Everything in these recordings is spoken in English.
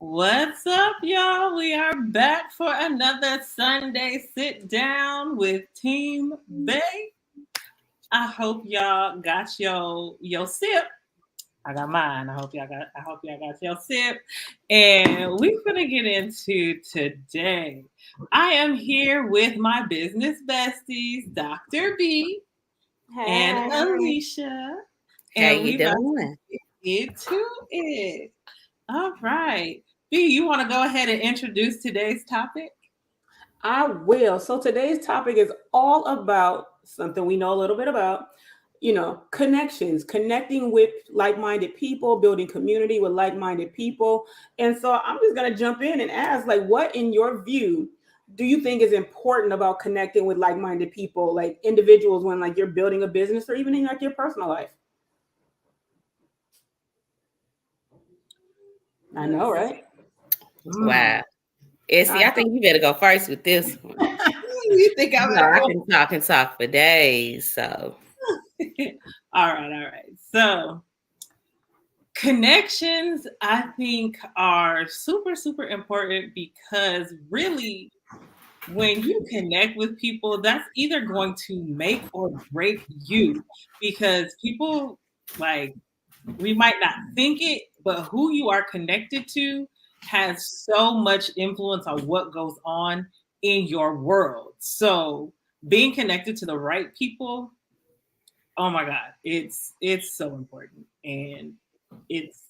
What's up, y'all? We are back for another Sunday sit down with Team B.A.E. I hope y'all got your sip. I got mine. I hope y'all got your sip. And we're gonna get into today. I am here with my business besties, Dr. B and Hey. Alicia. How And you we about to doing? get to it. All right. B, you want to go ahead and introduce today's topic? I will. So today's topic is all about something we know a little bit about, connections, connecting with like-minded people, building community with like-minded people. And so I'm just going to jump in and ask, like, what in your view do you think is important about connecting with like-minded people, like individuals when like you're building a business or even in like your personal life? I know, Let's right? Wow. Essie, I I think you better go first with this one. you think I You know, better I go? can talk and talk for days. So All right. So connections, I think, are super, super important because really, when you connect with people, that's either going to make or break you because people like we might not think it, but who you are connected to has so much influence on what goes on in your world. So being connected to the right people, oh my God, it's so important. And it's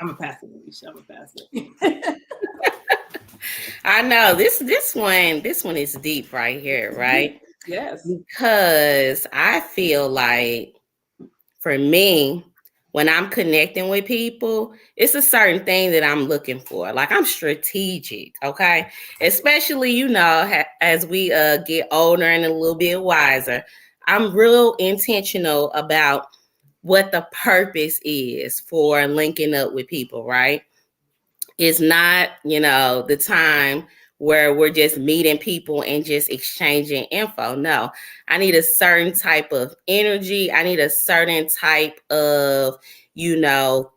I'm a pass it, Alicia. I'm a pass it. I know this one is deep right here, right? yes. Because I feel like for me, when I'm connecting with people, it's a certain thing that I'm looking for. Like I'm strategic, okay? Especially, as we get older and a little bit wiser, I'm real intentional about what the purpose is for linking up with people, right? It's not, the time where we're just meeting people and just exchanging info. No, I need a certain type of energy. I need a certain type of,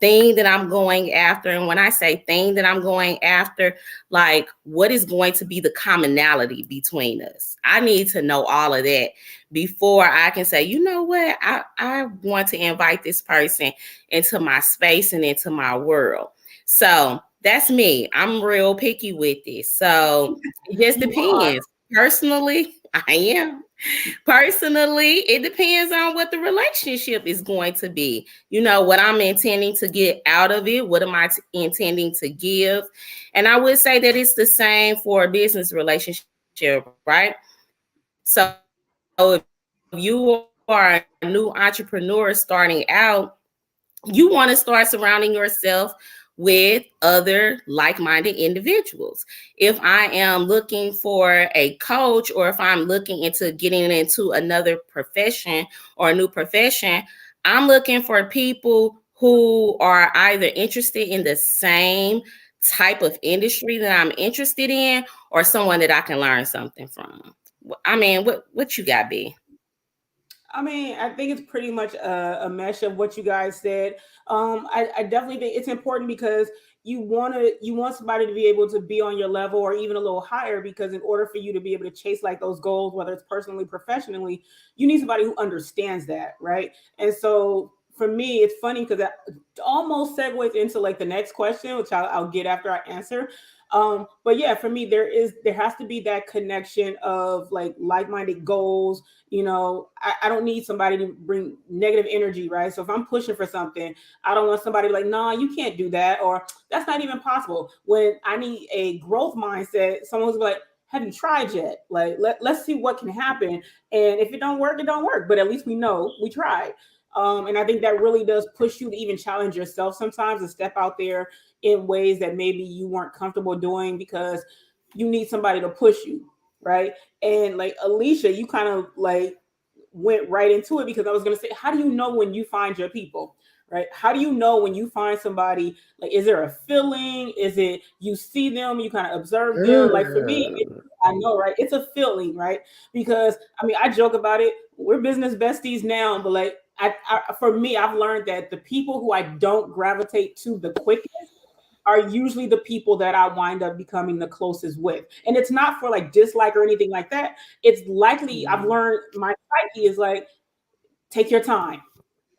thing that I'm going after. And when I say thing that I'm going after, like what is going to be the commonality between us? I need to know all of that before I can say, you know what, I want to invite this person into my space and into my world. So that's me. I'm real picky with this. So it just You are. depends. Personally, I am. Personally, it depends on what the relationship is going to be. What I'm intending to get out of it. What am I intending to give? And I would say that it's the same for a business relationship, right? So if you are a new entrepreneur starting out, you want to start surrounding yourself with other like-minded individuals. If I am looking for a coach or if I'm looking into getting into another profession or a new profession, I'm looking for people who are either interested in the same type of industry that I'm interested in or someone that I can learn something from. I mean, what you got, B? I mean, I think it's pretty much a mesh of what you guys said. I definitely think it's important because you want somebody to be able to be on your level or even a little higher because in order for you to be able to chase like those goals, whether it's personally, professionally, you need somebody who understands that, right? And so for me, it's funny because that almost segues into like the next question, which I'll get after I answer. But yeah, for me, there has to be that connection of like-minded goals. I don't need somebody to bring negative energy, right? So if I'm pushing for something, I don't want somebody like, nah, you can't do that, or that's not even possible. When I need a growth mindset, someone who's like, have you tried yet? Like, let's see what can happen. And if it don't work, it don't work. But at least we know we tried. And I think that really does push you to even challenge yourself sometimes and step out there in ways that maybe you weren't comfortable doing because you need somebody to push you, right? And like Alicia, you kind of like went right into it because I was going to say, how do you know when you find your people? Right? How do you know when you find somebody? Like, is there a feeling? Is it you see them, you kind of observe them? Like for me, I know, right? It's a feeling, right? Because I mean, I joke about it. We're business besties now, but like, for me, I've learned that the people who I don't gravitate to the quickest are usually the people that I wind up becoming the closest with. And it's not for like dislike or anything like that. It's likely I've learned my psyche is like, take your time,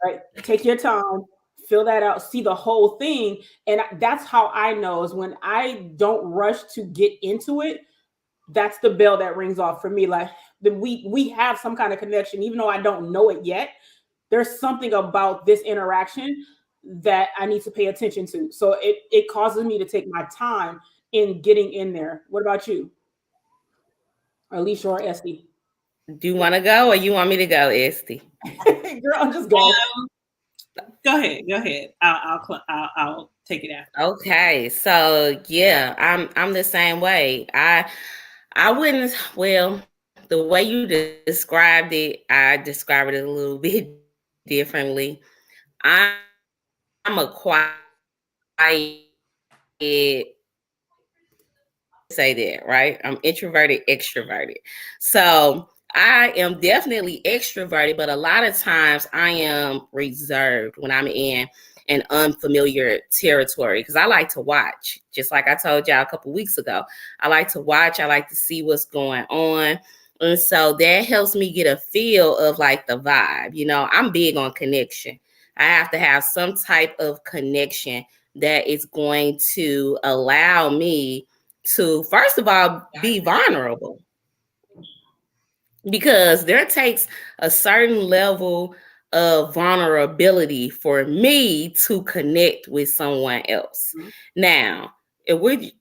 right? Take your time, fill that out, see the whole thing. And that's how I know is when I don't rush to get into it, that's the bell that rings off for me. Like we have some kind of connection, even though I don't know it yet. There's something about this interaction that I need to pay attention to. So it causes me to take my time in getting in there. What about you, Alicia or Estee? Do you want to go or you want me to go, Esty? Girl, just go. Go ahead. Go ahead. I'll take it after. Okay, so yeah, I'm the same way. I wouldn't, well, the way you described it, I describe it a little bit differently. I'm a quiet, say that, right? I'm introverted, extroverted. So I am definitely extroverted, but a lot of times I am reserved when I'm in an unfamiliar territory because I like to watch. Just like I told y'all a couple weeks ago, I like to watch. I like to see what's going on. And so that helps me get a feel of like the vibe. You know, I'm big on connection. I have to have some type of connection that is going to allow me to, first of all, be vulnerable. Because there takes a certain level of vulnerability for me to connect with someone else. Mhm. Now, if we,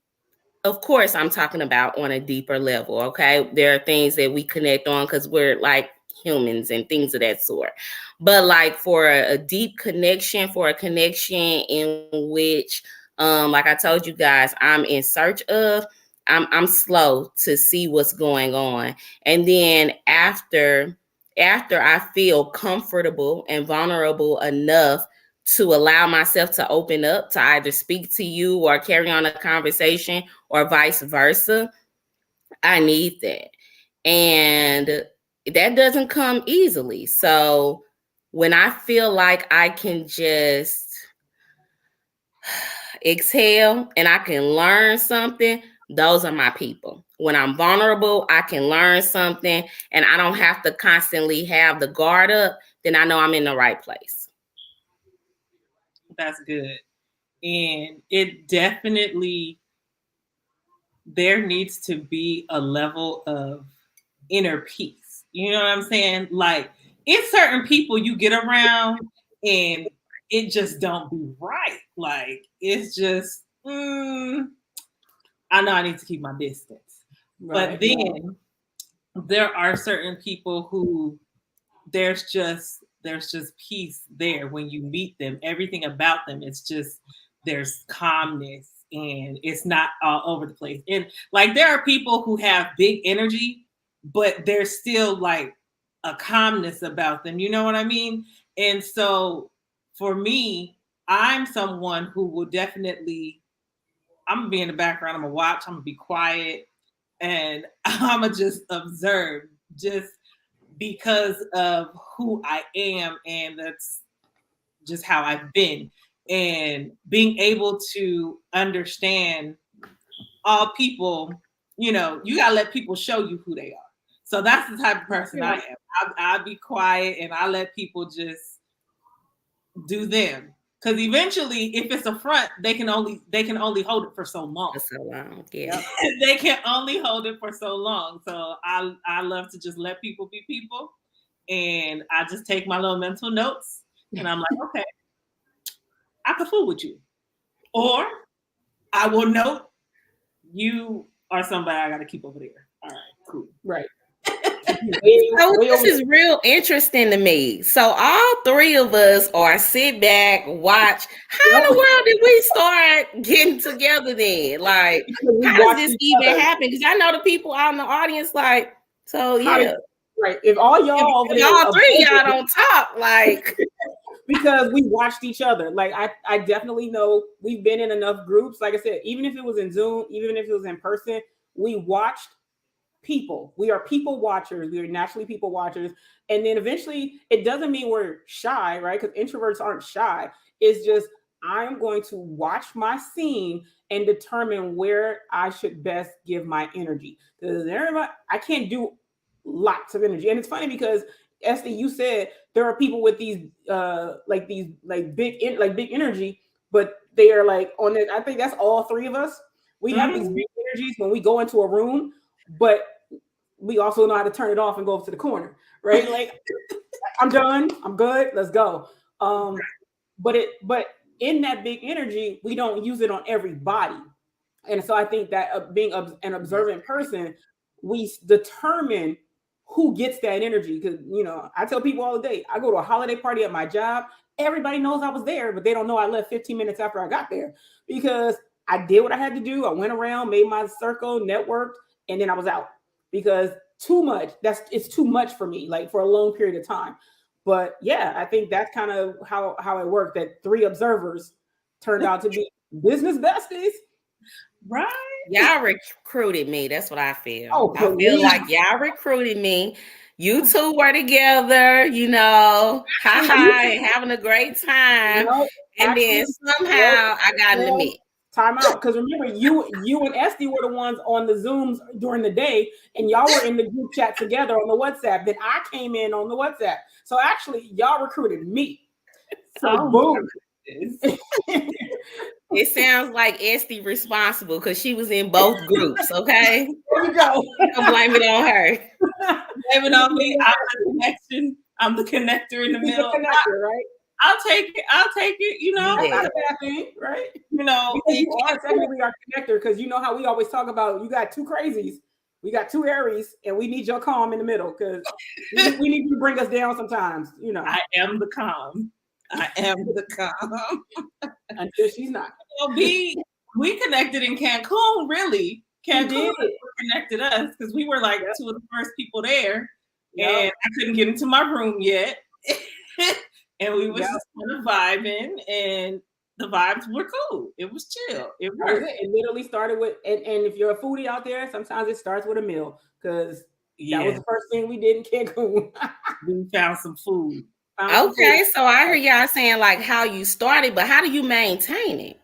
of course, I'm talking about on a deeper level. Okay, there are things that we connect on because we're like humans and things of that sort. But like for a deep connection, for a connection in which, like I told you guys, I'm in search of. I'm slow to see what's going on, and then after I feel comfortable and vulnerable enough to allow myself to open up to either speak to you or carry on a conversation or vice versa, I need that. And that doesn't come easily. So when I feel like I can just exhale and I can learn something, those are my people. When I'm vulnerable, I can learn something and I don't have to constantly have the guard up, then I know I'm in the right place. That's good. And it definitely, there needs to be a level of inner peace. You know what I'm saying? Like, it's certain people you get around and it just don't be right. Like, it's just, I know I need to keep my distance. But Right. then there are certain people who there's just peace there when you meet them. Everything about them, it's just there's calmness and it's not all over the place. And like there are people who have big energy, but there's still like a calmness about them. You know what I mean? And so for me, I'm someone who will definitely, I'm gonna be in the background, I'm gonna watch, I'm gonna be quiet, and I'm gonna just observe. Just because of who I am, and that's just how I've been. And being able to understand all people, you gotta let people show you who they are. So that's the type of person I am. I'll be quiet and I let people just do them. Because eventually, if it's a front, they can only hold it for so long. For so long. Yeah. They can only hold it for so long. So I love to just let people be people, and I just take my little mental notes, and I'm like, okay, I can fool with you, or I will note you are somebody I got to keep over there. All right, cool. Right. So this is real interesting to me. So all three of us are sit back, watch. How in the world did we start getting together then? Like, how does this even happen? Because I know the people out in the audience, like, so yeah. Right. If all y'all if all three of y'all don't talk, like because we watched each other. Like I definitely know we've been in enough groups. Like I said, even if it was in Zoom, even if it was in person, we watched people. We are people watchers. We are naturally people watchers. And then eventually, it doesn't mean we're shy, right? Because introverts aren't shy. It's just I'm going to watch my scene and determine where I should best give my energy. Because I can't do lots of energy. And it's funny because Estee, you said there are people with these big energy, but they are like on it. I think that's all three of us. We have these Mhm. big energies when we go into a room, but we also know how to turn it off and go up to the corner, right? Like I'm done, I'm good, let's go. But in that big energy, we don't use it on everybody. And so I think that being an observant person, we determine who gets that energy. Because, I tell people all the day, I go to a holiday party at my job. Everybody knows I was there, but they don't know I left 15 minutes after I got there because I did what I had to do. I went around, made my circle, networked, and then I was out because too much. It's too much for me, like for a long period of time. But yeah, I think that's kind of how it worked. That three observers turned out to be business besties. Right. Y'all recruited me. That's what I feel. Oh, I feel please. like y'all recruited me. You two were together, ha ha, and having a great time. No, And then actually, no, somehow I got in the no. mix. Time out. Because remember, you and Estee were the ones on the Zooms during the day, and y'all were in the group chat together on the WhatsApp. Then I came in on the WhatsApp. So actually, y'all recruited me. So Oh my boom. goodness. It sounds like Esty responsible because she was in both groups, okay? There you go. Don't blame it on her. Blame it on me. I'm the connection. I'm the connector in the He's a middle. connector, right? I'll take it. I'll take it. That's Yeah. not a bad thing, right? Because It you are technically our connector. Because you know how we always talk about you got two crazies, we got two Aries, and we need your calm in the middle because we need you to bring us down sometimes. I am the calm. I am the calm. Until she's not. We connected in Cancun, really. We did. Connected us because we were like two of the first people there. Yep. And I couldn't get into my room yet. And we was Yep. just kind of vibing, and the vibes were cool. It was chill. It That was worked. it. It literally started with, and if you're a foodie out there, sometimes it starts with a meal because that was Yeah, the first thing we did in Cancun. we found some food. Okay, so I hear y'all saying like how you started, but how do you maintain it?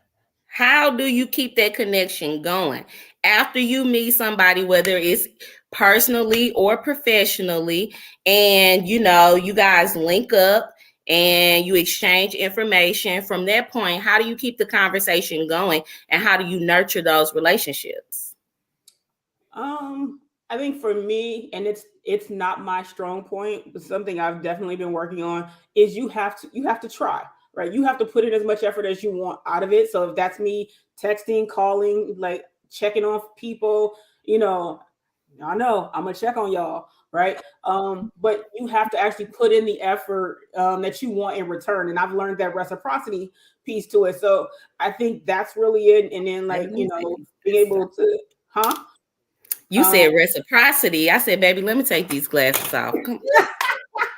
How do you keep that connection going after you meet somebody, whether it's personally or professionally, and you guys link up and you exchange information from that point? How do you keep the conversation going and how do you nurture those relationships? I think for me, and it's not my strong point, but something I've definitely been working on is you have to try, right? You have to put in as much effort as you want out of it. So if that's me texting, calling, like checking on people, I know I'm gonna check on y'all, right? But you have to actually put in the effort that you want in return. And I've learned that reciprocity piece to it. So I think that's really it. And then being able to, huh? You said reciprocity. I said, baby, let me take these glasses off.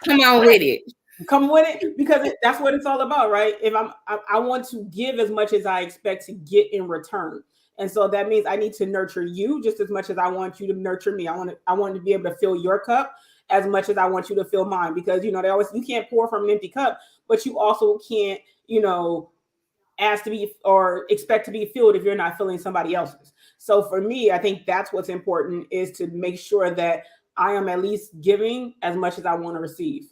Come on with it. Come with it because that's what it's all about, right? If I want to give as much as I expect to get in return, and so that means I need to nurture you just as much as I want you to nurture me. I want to be able to fill your cup as much as I want you to fill mine because they always you can't pour from an empty cup, but you also can't ask to be or expect to be filled if you're not filling somebody else's. So for me, I think that's what's important is to make sure that I am at least giving as much as I want to receive.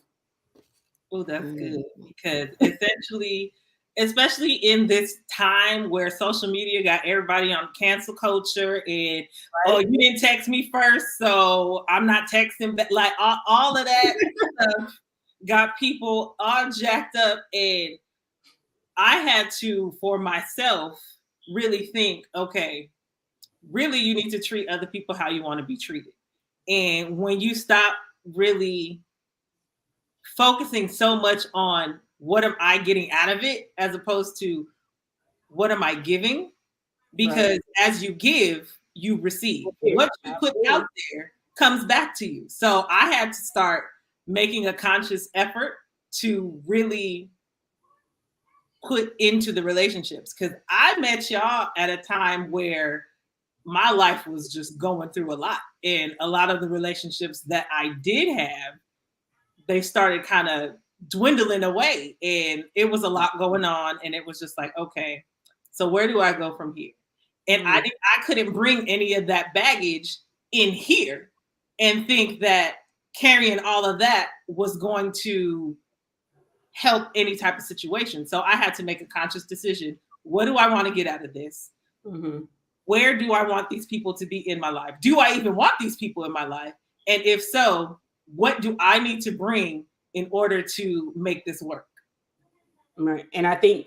Oh, that's good because essentially, especially in this time where social media got everybody on cancel culture and oh, you didn't text me first, so I'm not texting. But like all of that stuff got people all jacked up, and I had to, for myself, really think, okay, really, you need to treat other people how you want to be treated, and when you stop really focusing so much on what am I getting out of it as opposed to what am I giving? Because as you give, you receive. What you put out there comes back to you. So I had to start making a conscious effort to really put into the relationships because I met y'all at a time where my life was just going through a lot. And a lot of the relationships that I did have, they started kind of dwindling away, and it was a lot going on, and it was just like, okay, so where do I go from here? And I couldn't bring any of that baggage in here and think that carrying all of that was going to help any type of situation. So I had to make a conscious decision. What do I want to get out of this? Mm-hmm. Where do I want these people to be in my life? Do I even want these people in my life? And if so, what do I need to bring in order to make this work? Right. And I think,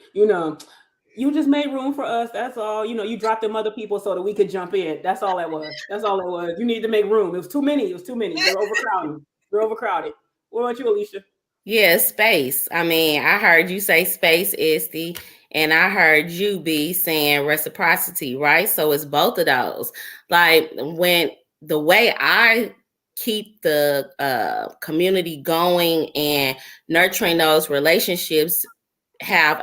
you just made room for us. That's all. You dropped them other people so that we could jump in. That's all that was. That's all it was. You need to make room. It was too many. It was too many. They're overcrowded. They're overcrowded. What about you, Alisha? Yeah, space. I mean, I heard you say space, Estee, and I heard you be saying reciprocity, right? So it's both of those. Like when the way I keep the community going and nurturing those relationships have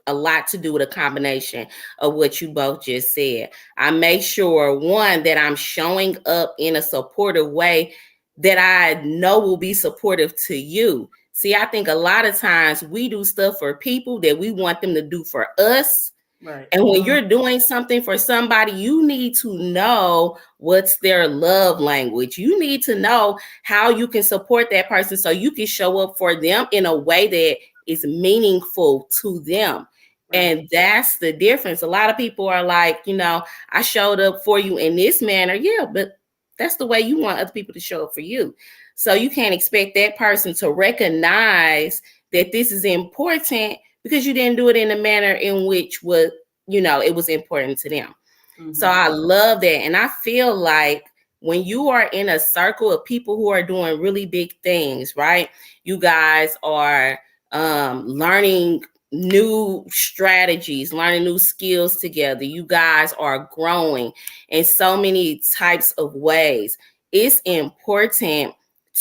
a lot to do with a combination of what you both just said. I make sure, one, that I'm showing up in a supportive way that I know will be supportive to you. See, I think a lot of times we do stuff for people that we want them to do for us. Right. And when you're doing something for somebody, you need to know what's their love language. You need to know how you can support that person so you can show up for them in a way that is meaningful to them. Right. And that's the difference. A lot of people are like, I showed up for you in this manner. Yeah, but that's the way you want other people to show up for you. So you can't expect that person to recognize that this is important because you didn't do it in a manner in which it was important to them. Mm-hmm. So I love that. And I feel like when you are in a circle of people who are doing really big things, right? You guys are learning new strategies, learning new skills together. You guys are growing in so many types of ways. It's important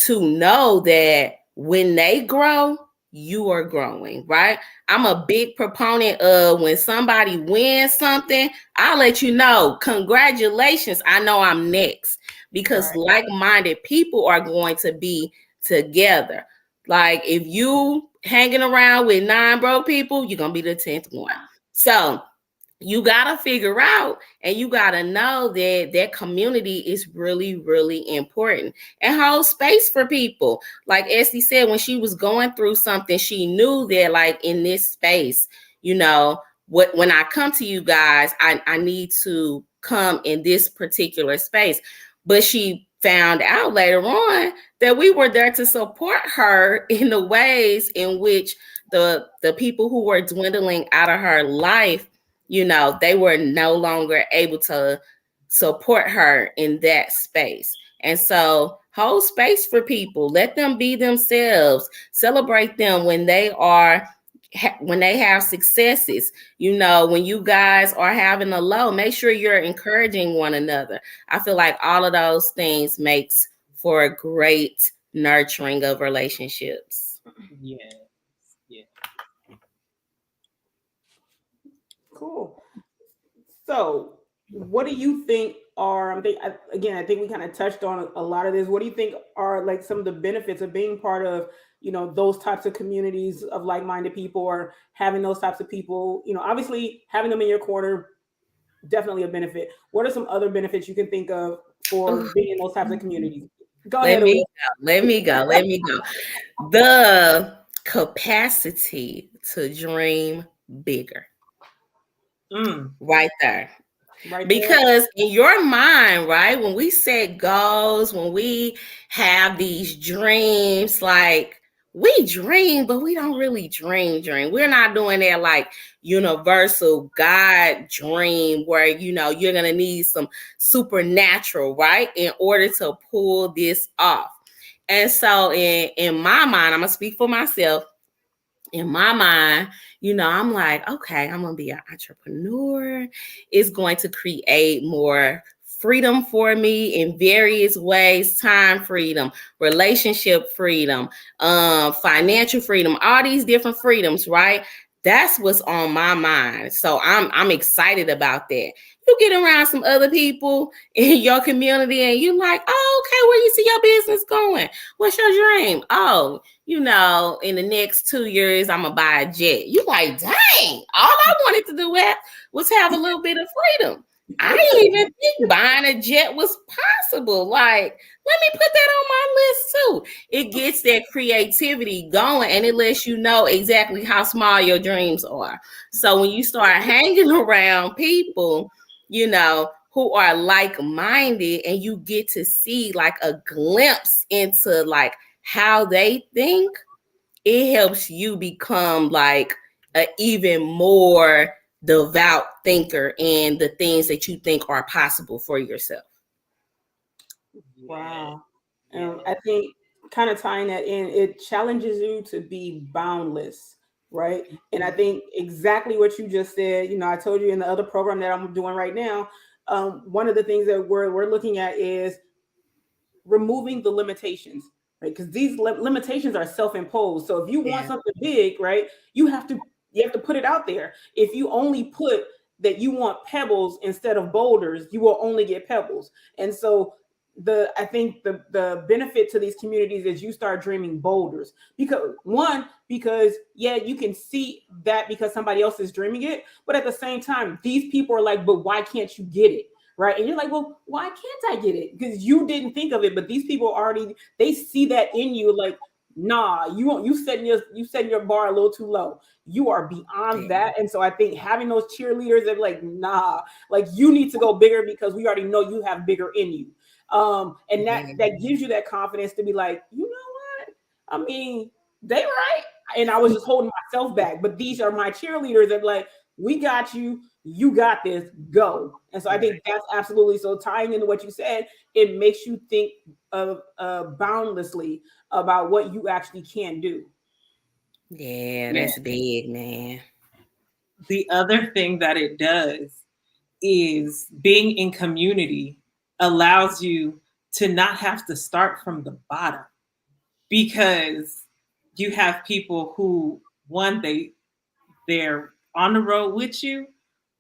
to know that when they grow, you are growing, right? I'm a big proponent of when somebody wins something, I'll let you know, congratulations, I know I'm next, because like-minded people are going to be together. Like if you hanging around with 9 broke people, you're going to be the 10th one. So you got to figure out and you got to know that that community is really, really important and hold space for people. Like Estee said, when she was going through something, she knew that like in this space, when I come to you guys, I need to come in this particular space. But she found out later on that we were there to support her in the ways in which the people who were dwindling out of her life, they were no longer able to support her in that space. And so hold space for people, let them be themselves, celebrate them when they have successes. When you guys are having a low, make sure you're encouraging one another. I feel like all of those things makes for a great nurturing of relationships. Yes. Yeah. Cool. So, what do you think are? I think we kind of touched on a lot of this. What do you think are like some of the benefits of being part of those types of communities of like-minded people, or having those types of people? Obviously having them in your corner, definitely a benefit. What are some other benefits you can think of for being in those types of communities? Go ahead. Let me go. The capacity to dream bigger. Right there. Because in your mind, right, when we set goals, when we have these dreams, like we dream, but we don't really dream. We're not doing that like universal God dream where, you're going to need some supernatural, right, in order to pull this off. And so in my mind, I'm going to speak for myself. In my mind, I'm like, okay, I'm going to be an entrepreneur. It's going to create more freedom for me in various ways: time freedom, relationship freedom, financial freedom, all these different freedoms, right? That's what's on my mind. So I'm excited about that. You get around some other people in your community and you're like, oh, okay, where you see your business going? What's your dream? Oh, in the next 2 years, I'm gonna buy a jet. You like, dang, all I wanted to do was have a little bit of freedom. I didn't even think buying a jet was possible. Like, let me put that on my list too. It gets that creativity going and it lets you know exactly how small your dreams are. So when you start hanging around people, who are like-minded and you get to see like a glimpse into like how they think, it helps you become like an even more devout thinker in the things that you think are possible for yourself. Wow. Yeah. I think kind of tying that in, it challenges you to be boundless, right? And I think exactly what you just said, I told you in the other program that I'm doing right now, one of the things that we're looking at is removing the limitations, right? Because these limitations are self-imposed. So if you want Yeah. something big, right, you have to put it out there. If you only put that you want pebbles instead of boulders, you will only get pebbles. And so I think the benefit to these communities is you start dreaming boulders, because yeah, you can see that because somebody else is dreaming it, but at the same time these people are like, but why can't you get it? Right. And you're like, well, why can't I get it? Because you didn't think of it, but these people already, they see that in you. Like, nah, you setting your bar a little too low. You are beyond Yeah. that. And so I think having those cheerleaders that like, nah, like you need to go bigger because we already know you have bigger in you. And that Yeah. that gives you that confidence to be like, you know what? I mean, they right. And I was just holding myself back. But these are my cheerleaders that like, we got you, you got this, go. And so I Right. think that's absolutely, so tying into what you said, it makes you think of boundlessly about what you actually can do. Yeah, Yeah. that's big, man. The other thing that it does is being in community allows you to not have to start from the bottom, because you have people who, one, they're on the road with you,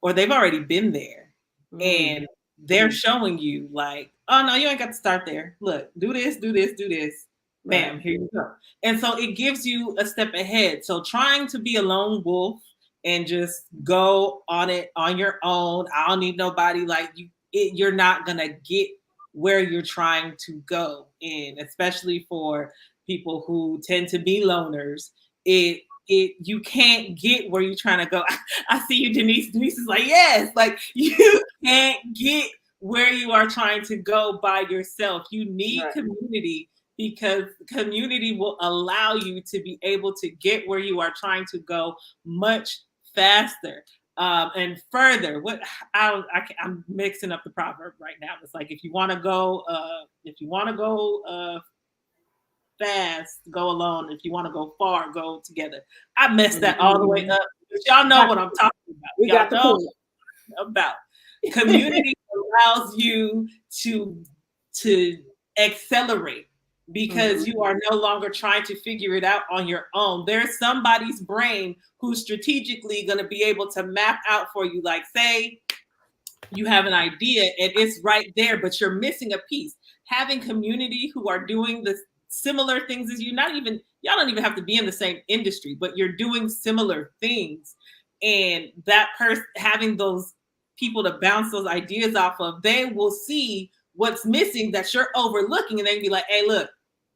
or they've already been there, Mm, and they're showing you like, oh no, you ain't got to start there. Look, do this, do this, do this. right. Bam, here you go. And so it gives you a step ahead. So trying to be a lone wolf and just go on it on your own, I don't need nobody, like you're not gonna get where you're trying to go. And especially for people who tend to be loners, you can't get where you're trying to go. I see you, Denise. Denise is like, yes, like you can't get where you are trying to go by yourself. You need Right. community, because community will allow you to be able to get where you are trying to go much faster. And further, I'm mixing up the proverb right now. It's like, if you want to go fast, go alone. If you want to go far, go together. I messed that all the way Mhm. up. But y'all know Got what the I'm point. talking about. We Y'all got the know point. about. Community allows you to accelerate, because Mhm. you are no longer trying to figure it out on your own. There's somebody's brain who's strategically going to be able to map out for you. Like, say you have an idea and it's right there, but you're missing a piece. Having community who are doing the similar things as you, not even, y'all don't even have to be in the same industry, but you're doing similar things. And that person, having those people to bounce those ideas off of, they will see what's missing that you're overlooking, and they can be like, hey, look,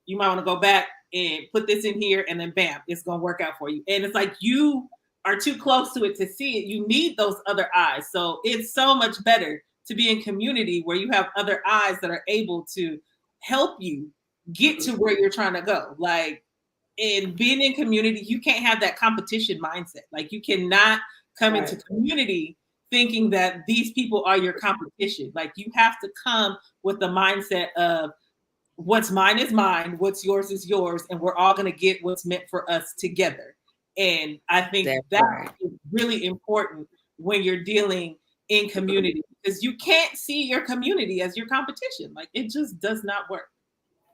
you might want to go back and put this in here, and then bam, it's going to work out for you. And it's like, you are too close to it to see it. You need those other eyes. So it's so much better to be in community where you have other eyes that are able to help you get to where you're trying to go. Like, in being in community, you can't have that competition mindset. Like, you cannot come into Right. community thinking that these people are your competition. Like, you have to come with the mindset of, what's mine is mine, what's yours is yours, and we're all going to get what's meant for us together. And I think That's that right. is really important when you're dealing in community, because you can't see your community as your competition. Like, it just does not work.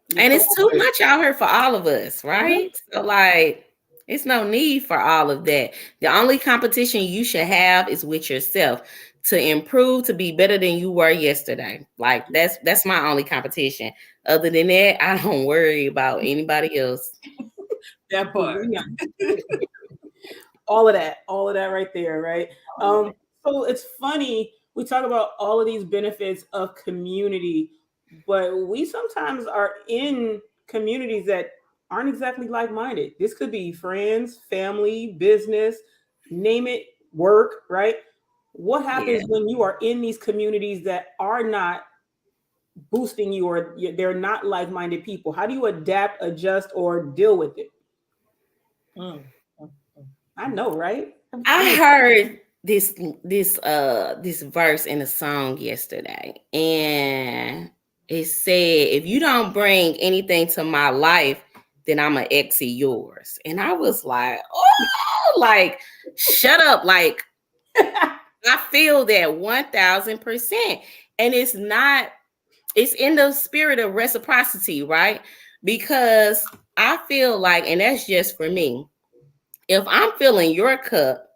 You're And so it's too right. much out here for all of us, Mhm. right? So like It's no need for all of that. The only competition you should have is with yourself to improve, to be better than you were yesterday. Like that's my only competition. Other than that, I don't worry about anybody else. That part. Yeah. all of that right there, right? So it's funny, we talk about all of these benefits of community, but we sometimes are in communities that aren't exactly like-minded. This could be friends, family, business, name it, work, right? What Yeah. happens when you are in these communities that are not boosting you, or they're not like-minded people? How do you adapt, adjust, or deal with it? Mm, mm, I know, right? I heard this verse in a song yesterday, and it said, if you don't bring anything to my life, then I'm an exit yours. And I was like, oh, like, shut up. Like, I feel that 1000%. And it's in the spirit of reciprocity, right? Because I feel like, and that's just for me, if I'm filling your cup,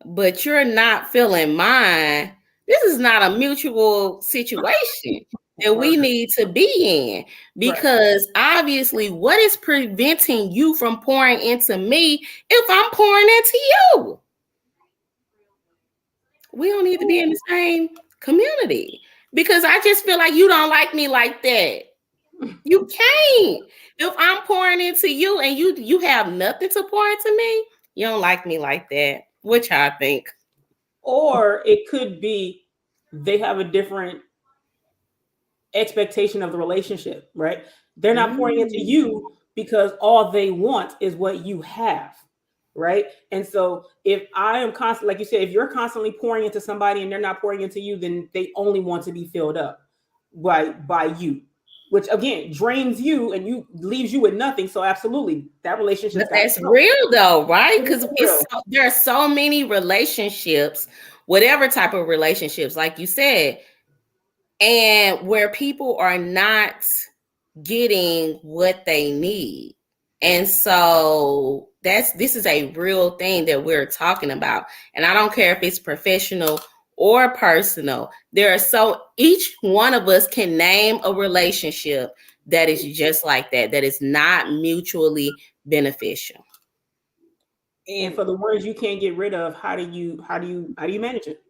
but you're not feeling mine, this is not a mutual situation that we Right. need to be in, Right. because obviously, what is preventing you from pouring into me if I'm pouring into you? We don't need to be in the same community, because I just feel like you don't like me like that. You can't. If I'm pouring into you and you have nothing to pour into me, you don't like me like that. What y'all think? Or it could be they have a different expectation of the relationship, right? They're not pouring into Mm. you because all they want is what you have, right? And so if I am constantly, like you said, if you're constantly pouring into somebody and they're not pouring into you, then they only want to be filled up by you, which again drains you and you leaves you with nothing. So absolutely, that But relationship's got to that's go. real though, right? It Because is real. there are so many relationships, whatever type of relationships, like you said, and where people are not getting what they need. And so this is a real thing that we're talking about. And I don't care if it's professional or personal. There are so each one of us can name a relationship that is just like that, that is not mutually beneficial. And And for the ones you can't get rid of, how do you manage it?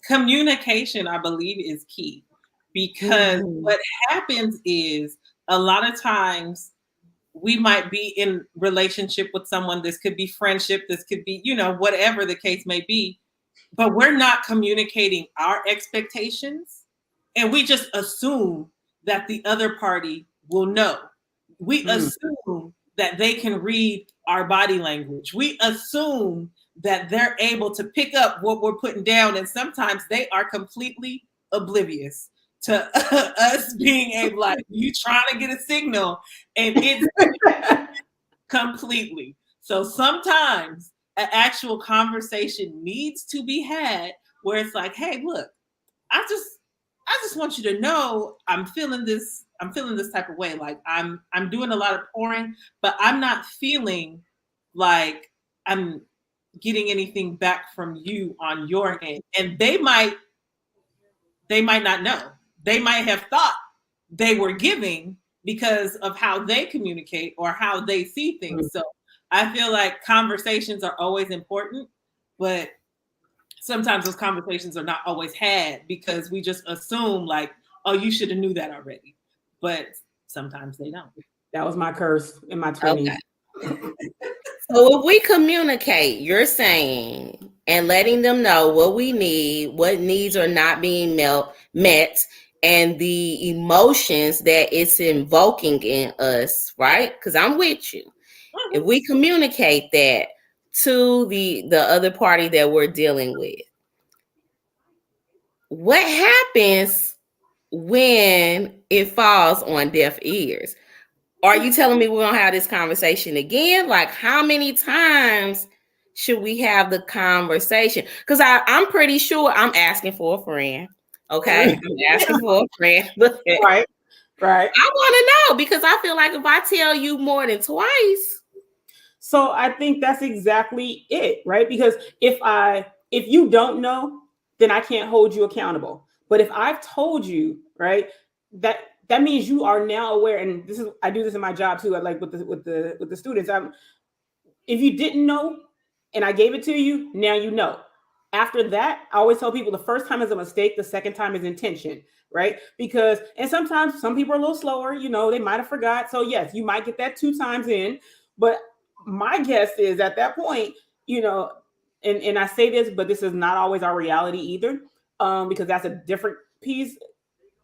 communication, I believe, is key, because Mhm. what happens is a lot of times we might be in relationship with someone. This could be friendship, this could be, whatever the case may be, but we're not communicating our expectations, and we just assume that the other party will know. We Mm. assume that they can read our body language. We assume that they're able to pick up what we're putting down, and sometimes they are completely oblivious to us being able, like, you trying to get a signal, and it's completely. So sometimes an actual conversation needs to be had where it's like, hey, look, I just I just want you to know I'm feeling this type of way. Like I'm doing a lot of pouring, but I'm not feeling like I'm getting anything back from you on your end. And they might not know. They might have thought they were giving because of how they communicate or how they see Mm. things. So I feel like conversations are always important, but sometimes those conversations are not always had because we just assume, like, oh, you should have knew that already. But sometimes they don't. That was my curse in my Okay. 20s. So if we communicate, you're saying, and letting them know what we need, what needs are not being met, and the emotions that it's invoking in us, right? Because I'm with you. If we communicate that to the other party that we're dealing with, what happens when it falls on deaf ears? Are you telling me we're gonna have this conversation again? Like, how many times should we have the conversation? Because I'm pretty sure I'm asking for a friend. Okay, I'm asking for a friend. But Right, right. I want to know, because I feel like if I tell you more than twice, So I think that's exactly it, right? Because if you don't know, then I can't hold you accountable. But if I've told you, right, that that means you are now aware. And this is, I do this in my job too. I like with the students. If you didn't know and I gave it to you, now you know. After that, I always tell people the first time is a mistake, the second time is intention, right? Because, and sometimes some people are a little slower, they might have forgot. So, yes, you might get that 2 times in. But my guess is at that point, you know, and I say this, but this is not always our reality either, because that's a different piece.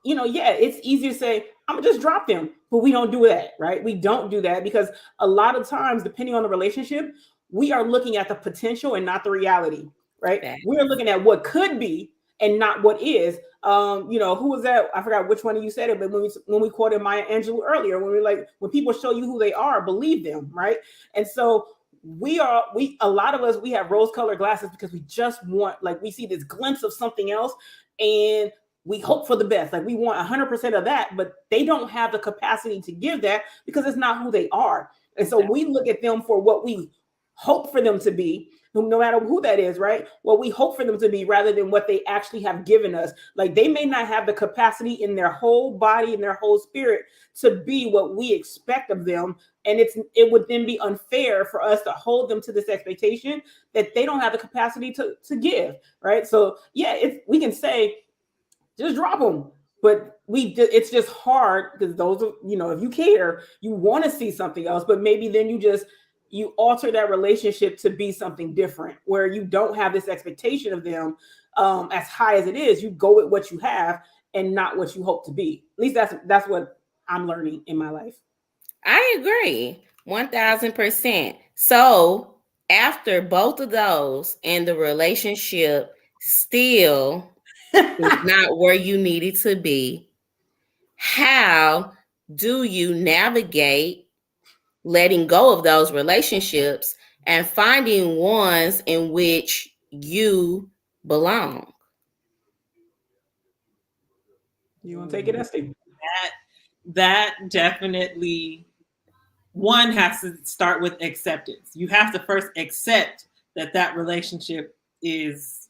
Yeah, it's easy to say, I'm gonna just drop them, but we don't do that, right? We don't do that because a lot of times, depending on the relationship, we are looking at the potential and not the reality, right? That We're looking at what could be and not what is. Who was that? I forgot which one of you said it, but when we quoted Maya Angelou earlier, when we like, when people show you who they are, believe them, right? And so we a lot of us, we have rose colored glasses because we just want, like, we see this glimpse of something else, and we hope for the best. Like, we want 100% of that, but they don't have the capacity to give that because it's not who they are. And so we look at them for what we hope for them to be, no matter who that is, right? What we hope for them to be rather than what they actually have given us. Like, they may not have the capacity in their whole body and their whole spirit to be what we expect of them. And it would then be unfair for us to hold them to this expectation that they don't have the capacity to give, right? So yeah, we can say, just drop them. But it's just hard because those are, if you care, you want to see something else, but maybe then you alter that relationship to be something different where you don't have this expectation of them as high as it is. You go with what you have and not what you hope to be. At least that's what I'm learning in my life. I agree 1000%. So after both of those and the relationship still is not where you need it to be, how do you navigate letting go of those relationships and finding ones in which you belong? You want to take it, Estee? That definitely, one has to start with acceptance. You have to first accept that relationship is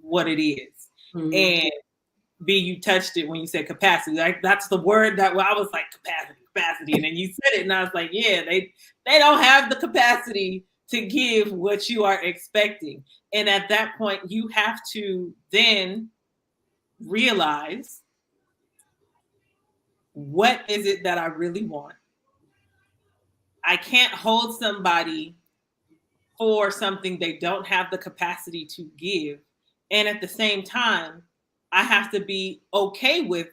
what it is. Mm-hmm. And B, you touched it when you said capacity. Like, that's the word that, well, I was like, capacity. And then you said it, and I was like, yeah, they don't have the capacity to give what you are expecting. And at that point, you have to then realize, what is it that I really want? I can't hold somebody for something they don't have the capacity to give. And at the same time, I have to be okay with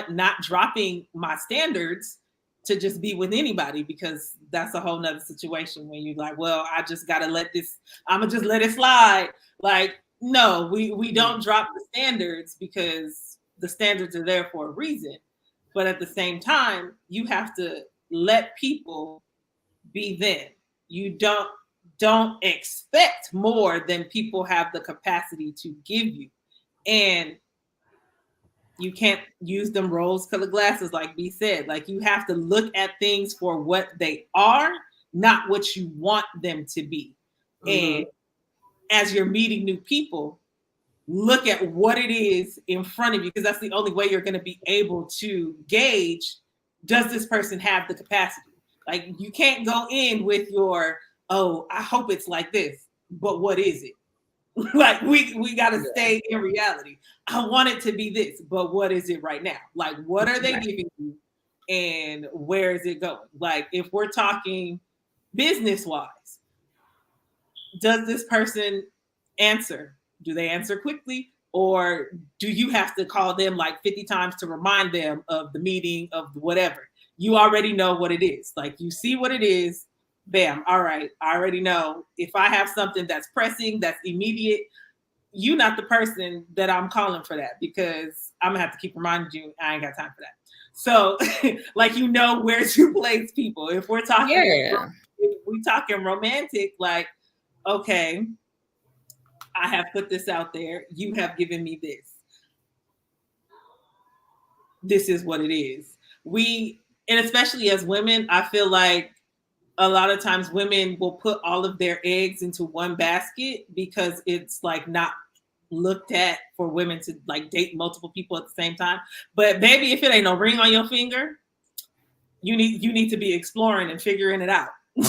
not dropping my standards to just be with anybody, because that's a whole nother situation when you're like, well, I just gotta I'm gonna just let it slide. Like, no, we don't drop the standards because the standards are there for a reason. But at the same time, you have to let people be them. You don't expect more than people have the capacity to give you. And you can't use them rose colored glasses, like B said. Like, you have to look at things for what they are, not what you want them to be. Mm-hmm. And as you're meeting new people, look at what it is in front of you, because that's the only way you're going to be able to gauge, does this person have the capacity? Like, you can't go in with your, oh, I hope it's like this, but what is it? Like, we got to stay in reality. I want it to be this, but what is it right now? Like, what are they giving you, and where is it going? Like, if we're talking business wise, does this person answer? Do they answer quickly? Or do you have to call them like 50 times to remind them of the meeting, of whatever? You already know what it is. Like, you see what it is. Bam. All right. I already know if I have something that's pressing, that's immediate, you're not the person that I'm calling for that, because I'm gonna have to keep reminding you I ain't got time for that. So like, where to place people. If we're talking, if we talking romantic, like, okay, I have put this out there. You have given me this. This is what it is. And especially as women, I feel like a lot of times women will put all of their eggs into one basket because it's like not looked at for women to like date multiple people at the same time. But baby, if it ain't no ring on your finger, you need to be exploring and figuring it out. You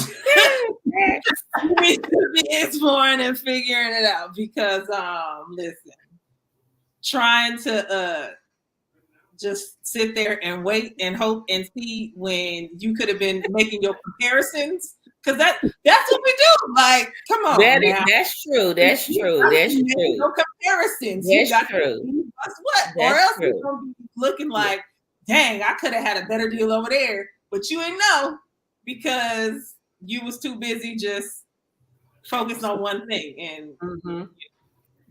need to be exploring and figuring it out because listen, trying to just sit there and wait and hope and see when you could have been making your comparisons, because that's what we do. Like, come on now. That's true. That's true. That's true. No comparisons. That's You got true. to do what? Or That's else true. you're gonna be looking like, dang, I could have had a better deal over there, but you ain't know because you was too busy just focused on one thing. And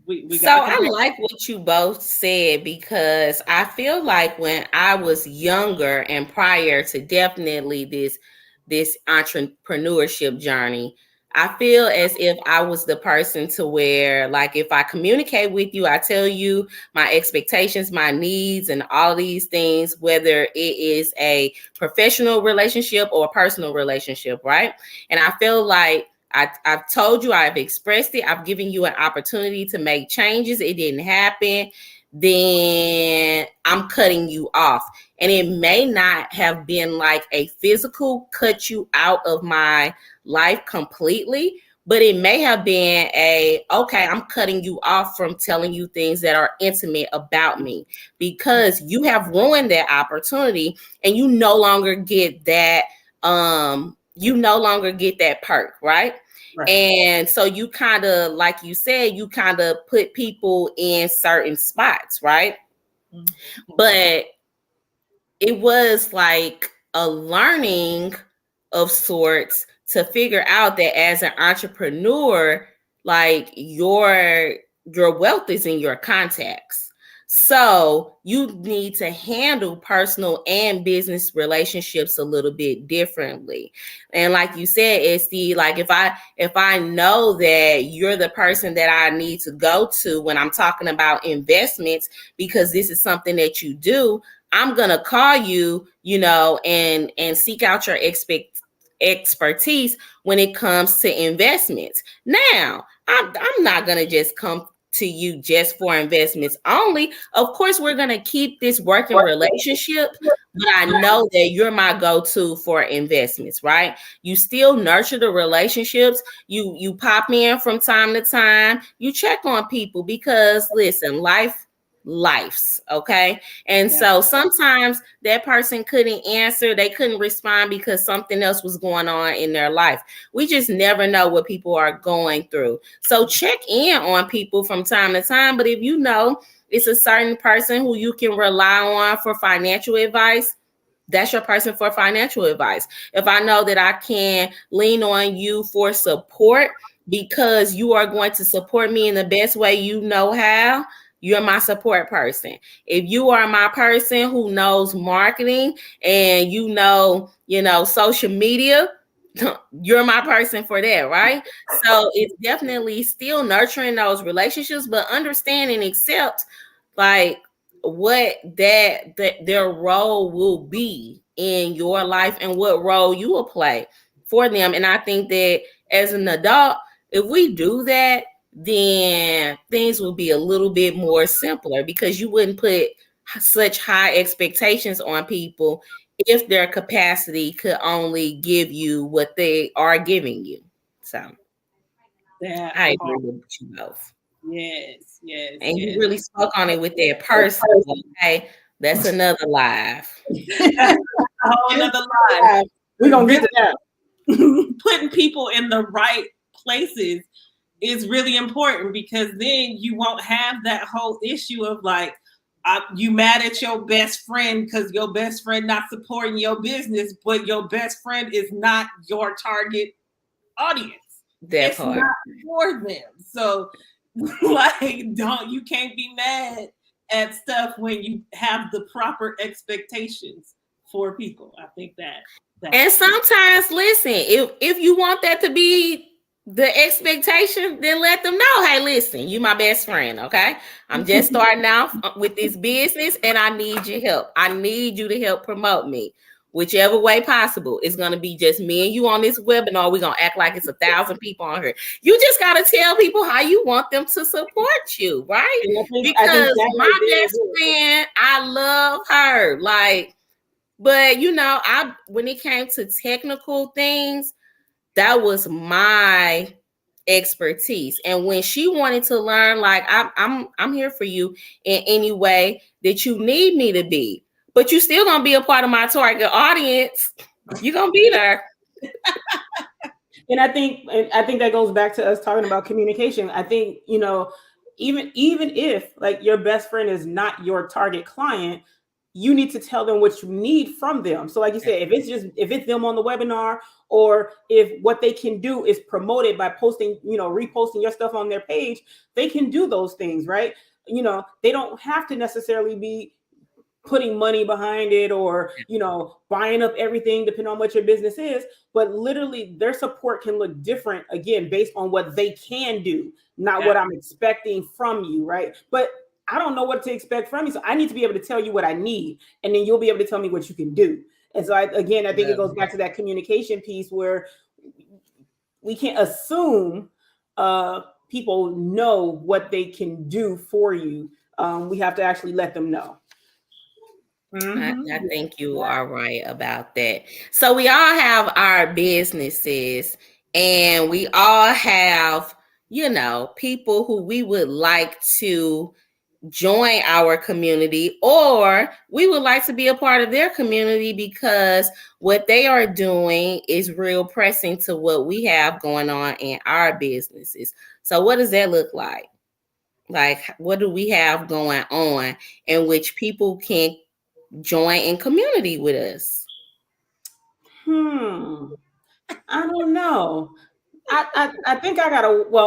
we So I like what you both said, because I feel like when I was younger and prior to definitely this entrepreneurship journey, I feel as if I was the person to where, like, if I communicate with you, I tell you my expectations, my needs, and all these things, whether it is a professional relationship or a personal relationship, right? And I feel like I've told you, I've expressed it, I've given you an opportunity to make changes. It didn't happen. Then I'm cutting you off. And it may not have been like a physical cut you out of my life completely, but it may have been okay, I'm cutting you off from telling you things that are intimate about me, because you have ruined that opportunity and you no longer get that perk, right? Right. And so you kind of, like you said, you kind of put people in certain spots, right? Mm-hmm. But it was like a learning of sorts to figure out that as an entrepreneur, like your wealth is in your contacts. So you need to handle personal and business relationships a little bit differently. And like you said, Estee, like if I know that you're the person that I need to go to when I'm talking about investments, because this is something that you do, I'm gonna call you, and seek out your expertise when it comes to investments. Now, I'm not gonna just come to you just for investments only. Of course, we're gonna keep this working relationship, but I know that you're my go-to for investments, right? You still nurture the relationships. You pop in from time to time. You check on people because listen, life's okay. And so sometimes that person couldn't answer, they couldn't respond because something else was going on in their life. We just never know what people are going through. So check in on people from time to time. But if you know it's a certain person who you can rely on for financial advice, that's your person for financial advice. If I know that I can lean on you for support because you are going to support me in the best way you know how, you're my support person. If you are my person who knows marketing and social media, you're my person for that, right? So it's definitely still nurturing those relationships, but understand and accept like what their role will be in your life and what role you will play for them. And I think that as an adult, if we do that, then things will be a little bit more simpler, because you wouldn't put such high expectations on people if their capacity could only give you what they are giving you. So I agree with you both. Yes. And you really spoke on it with that person. Okay, that's another live. A whole another live. We're gonna get to that. Putting people in the right places is really important, because then you won't have that whole issue of like you mad at your best friend because your best friend not supporting your business, but your best friend is not your target audience. It's not for them. So like you can't be mad at stuff when you have the proper expectations for people. I think that and sometimes listen, if you want that to be the expectation, then let them know, hey, listen, you my best friend, okay? I'm just starting out with this business and I need your help. I need you to help promote me. whichever way possible. It's going to be just me and you on this webinar. We're going to act like it's 1,000 people on here. You just got to tell people how you want them to support you, right? I think Because that my right there best friend, I love her. Like, but you know, when it came to technical things, that was my expertise. And when she wanted to learn, like I'm here for you in any way that you need me to be. But you still gonna be a part of my target audience. You're gonna be there. And I think that goes back to us talking about communication. I think, you know, even if like your best friend is not your target client, you need to tell them what you need from them. So like you said, if it's them on the webinar, or if what they can do is promoted by posting, you know, reposting your stuff on their page, they can do those things, right? You know, they don't have to necessarily be putting money behind it, or, you know, buying up everything depending on what your business is. But literally their support can look different, again, based on what they can do, not what I'm expecting from you, right? But I don't know what to expect from you, so I need to be able to tell you what I need, and then you'll be able to tell me what you can do. And so I think it goes back to that communication piece, where we can't assume people know what they can do for you. We have to actually let them know. I think you are right about that. So we all have our businesses, and we all have, you know, people who we would like to join our community, or we would like to be a part of their community because what they are doing is real pressing to what we have going on in our businesses. So what does that look like? Like, what do we have going on in which people can join in community with us? I don't know. I think I got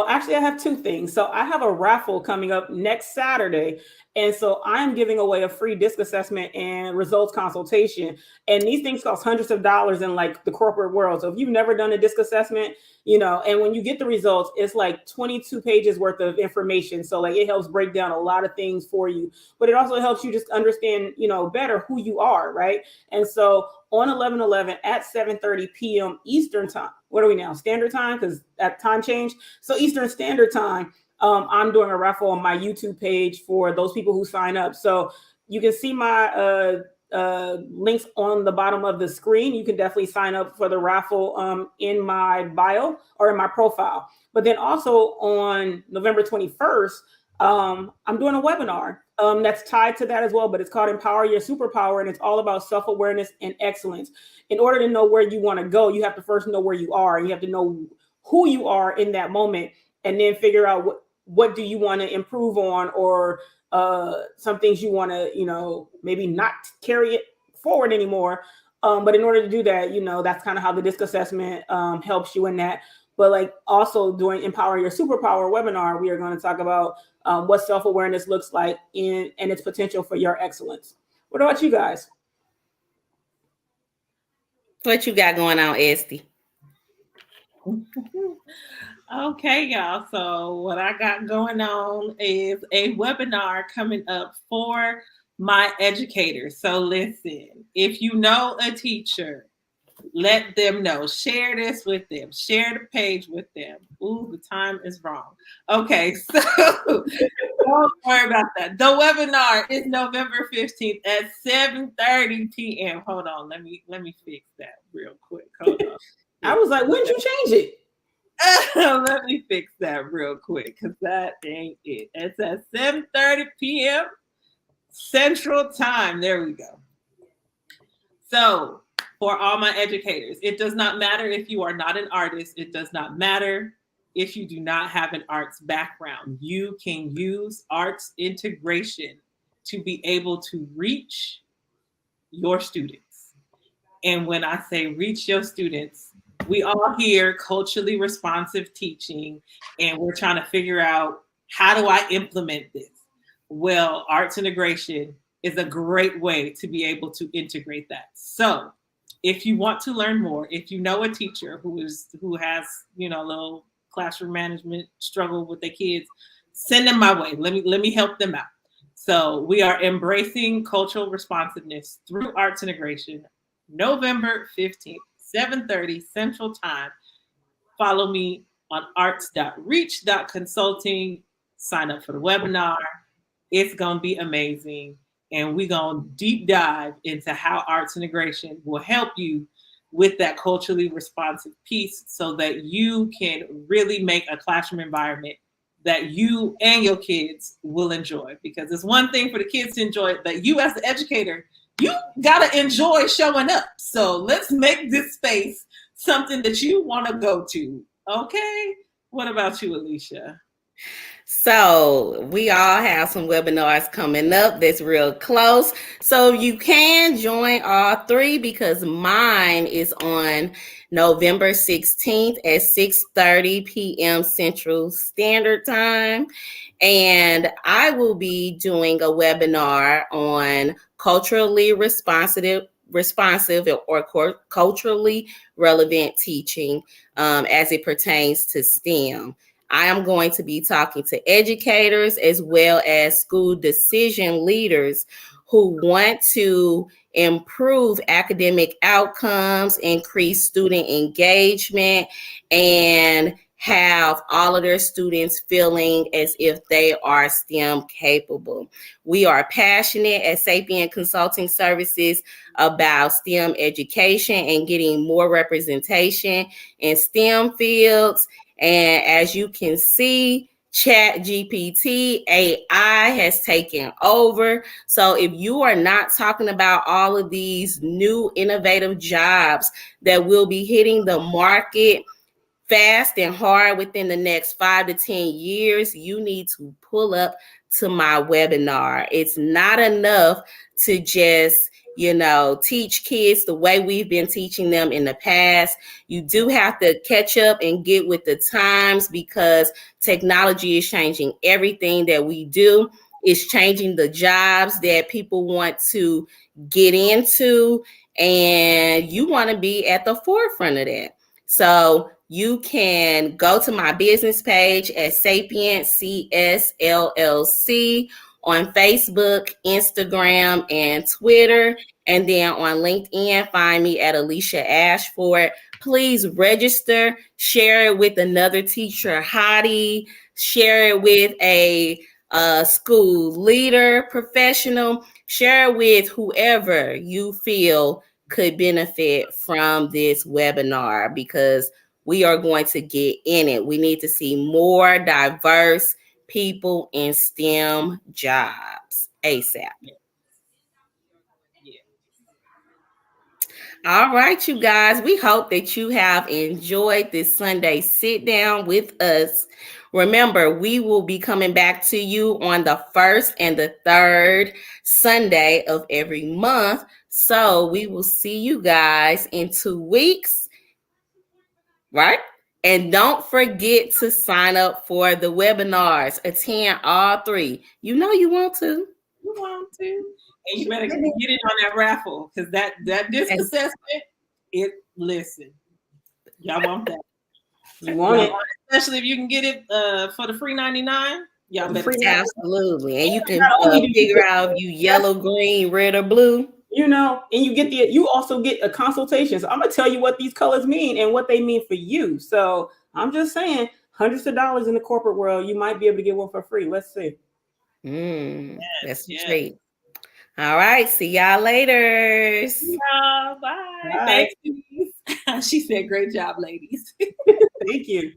actually I have two things. So I have a raffle coming up next Saturday. And so I'm giving away a free disc assessment and results consultation. And these things cost hundreds of dollars in like the corporate world. So if you've never done a disc assessment, you know, and when you get the results, it's like 22 pages worth of information. So like it helps break down a lot of things for you, but it also helps you just understand, you know, better who you are, right? And so on 11/11 at 7:30 p.m. Eastern time. What are we now? Standard time, because that time changed. So Eastern Standard Time, I'm doing a raffle on my YouTube page for those people who sign up. So you can see my links on the bottom of the screen. You can definitely sign up for the raffle in my bio or in my profile. But then also on November 21st, I'm doing a webinar that's tied to that as well, but it's called Empower Your Superpower, and it's all about self-awareness and excellence. In order to know where you want to go, you have to first know where you are, and you have to know who you are in that moment, and then figure out what do you want to improve on, or some things you want to, you know, maybe not carry it forward anymore. But in order to do that, you know, that's kind of how the disc assessment helps you in that. But like also doing Empower Your Superpower webinar, we are going to talk about what self-awareness looks like and its potential for your excellence. What about you guys? What you got going on, Estee? Okay, y'all. So what I got going on is a webinar coming up for my educators. So listen, if you know a teacher, let them know. Share this with them. Share the page with them. Ooh, the time is wrong. Okay, so don't worry about that. The webinar is November 15th at 7:30 p.m. Hold on, let me fix that real quick. Hold on. I was like, when did you change it? Let me fix that real quick, because that ain't it. It's at 7:30 p.m. Central Time. There we go. So for all my educators, it does not matter if you are not an artist. It does not matter if you do not have an arts background. You can use arts integration to be able to reach your students. And when I say reach your students, we all hear culturally responsive teaching, and we're trying to figure out, how do I implement this? Well, arts integration is a great way to be able to integrate that. So if you want to learn more, if you know a teacher who has, you know, a little classroom management struggle with their kids, send them my way. Let me help them out. So we are embracing cultural responsiveness through arts integration. November 15th, 7:30 Central Time. Follow me on arts.reach.consulting. Sign up for the webinar. It's going to be amazing. And we're going to deep dive into how arts integration will help you with that culturally responsive piece so that you can really make a classroom environment that you and your kids will enjoy. Because it's one thing for the kids to enjoy it, but you as the educator, you got to enjoy showing up. So let's make this space something that you want to go to. Okay? What about you, Alisha? So we all have some webinars coming up that's real close. So you can join all three because mine is on November 16th at 6:30 p.m. Central Standard Time. And I will be doing a webinar on culturally responsive or culturally relevant teaching as it pertains to STEM. I am going to be talking to educators as well as school decision leaders who want to improve academic outcomes, increase student engagement, and have all of their students feeling as if they are STEM capable. We are passionate at Sapient Consulting Services about STEM education and getting more representation in STEM fields. And as you can see, Chat GPT AI has taken over. So if you are not talking about all of these new innovative jobs that will be hitting the market fast and hard within the next 5 to 10 years, you need to pull up to my webinar. It's not enough to just, teach kids the way we've been teaching them in the past. You do have to catch up and get with the times because technology is changing everything that we do. It's changing the jobs that people want to get into, and you want to be at the forefront of that. So you can go to my business page at Sapient CS LLC on Facebook, Instagram, and Twitter. And then on LinkedIn, find me at Alisha Ashford. Please register, share it with another teacher, Hottie, share it with a school leader, professional, share it with whoever you feel could benefit from this webinar because we are going to get in it. We need to see more diverse people in STEM jobs ASAP. Yeah. Yeah. All right, you guys, we hope that you have enjoyed this Sunday sit down with us. Remember, we will be coming back to you on the first and the third Sunday of every month. So we will see you guys in 2 weeks, right? And don't forget to sign up for the webinars. Attend all three. You know you want to. You want to. And you better get in on that raffle because that disc assessment, listen, y'all want that. You want it. Especially if you can get it for the free 99. Y'all better. Absolutely. And you can figure out if you yellow, green, red, or blue. And you also get a consultation. So I'm gonna tell you what these colors mean and what they mean for you. So I'm just saying, hundreds of dollars in the corporate world, you might be able to get one for free. Let's see. That's great. All right. See y'all later. Bye. Thanks. She said, great job, ladies. Thank you.